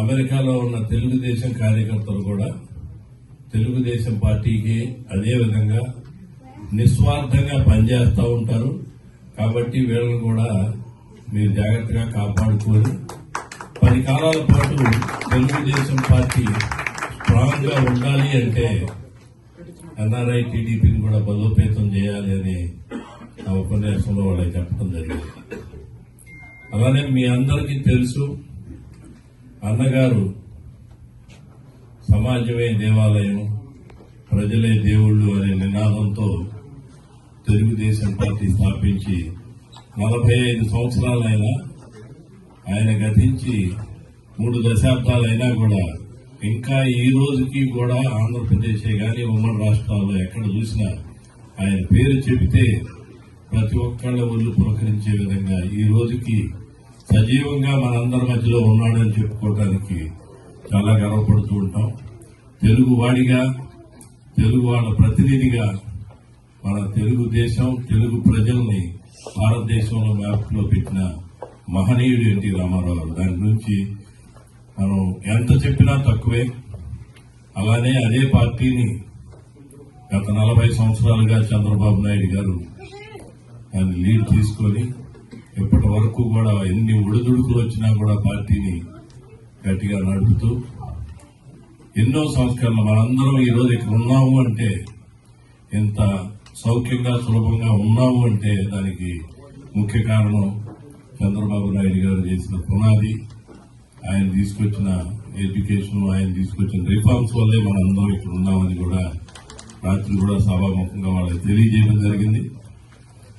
అమెరికాలో ఉన్న తెలుగుదేశం కార్యకర్తలు కూడా తెలుగుదేశం పార్టీకి అదే విధంగా నిస్వార్థంగా పనిచేస్తూ ఉంటారు. కాబట్టి వీళ్ళని కూడా మీరు జాగ్రత్తగా కాపాడుకొని 10 కాలాల పాటు తెలుగుదేశం పార్టీ స్ట్రాంగ్ గా ఉండాలి అంటే ఎన్ఆర్ఐ టీడీపీని కూడా బలోపేతం చేయాలి అని ఆ ఉపన్యాసంలో వాళ్ళకి చెప్పడం జరిగింది. అలానే మీ అందరికీ తెలుసు, అన్నగారు సమాజమే దేవాలయం, ప్రజలే దేవుళ్ళు అనే నినాదంతో తెలుగుదేశం పార్టీ స్థాపించి 45 సంవత్సరాలైనా, ఆయన గతించి 3 దశాబ్దాలైనా కూడా ఇంకా ఈ రోజుకి కూడా ఆంధ్రప్రదేశే గాని ఉమ్మడి రాష్ట్రాల్లో ఎక్కడ చూసినా ఆయన పేరు చెబితే ప్రతి ఒక్కళ్ళ ఒళ్ళు పులకరించే విధంగా ఈ రోజుకి సజీవంగా మనందరి మధ్యలో ఉన్నాడని చెప్పుకోవడానికి చాలా గర్వపడుతూ ఉంటాం. తెలుగు వాడిగా, తెలుగు వాళ్ళ ప్రతినిధిగా మన తెలుగుదేశం, తెలుగు ప్రజల్ని భారతదేశంలో మ్యాప్లో పెట్టిన మహనీయుడు ఎన్టీ రామారావు గారు. దాని గురించి మనం ఎంత చెప్పినా తక్కువే. అలానే అదే పార్టీని గత 40 సంవత్సరాలుగా చంద్రబాబు నాయుడు గారు దాన్ని లీడ్ తీసుకొని ఇప్పటి వరకు కూడా ఎన్ని ఒడిదుడుకులు వచ్చినా కూడా పార్టీని గట్టిగా నడుపుతూ ఎన్నో సంస్కరణలు మనందరం ఈ రోజు ఇక్కడ ఉన్నాము అంటే, ఎంత సౌఖ్యంగా సులభంగా ఉన్నాము అంటే దానికి ముఖ్య కారణం చంద్రబాబు నాయుడు గారు చేసిన పునాది, ఆయన తీసుకొచ్చిన ఎడ్యుకేషన్, ఆయన తీసుకొచ్చిన రిఫార్మ్స్ వల్లే మనందరం ఇక్కడ ఉన్నామని కూడా రాత్రి కూడా సభాముఖంగా వాళ్ళకి తెలియజేయడం జరిగింది.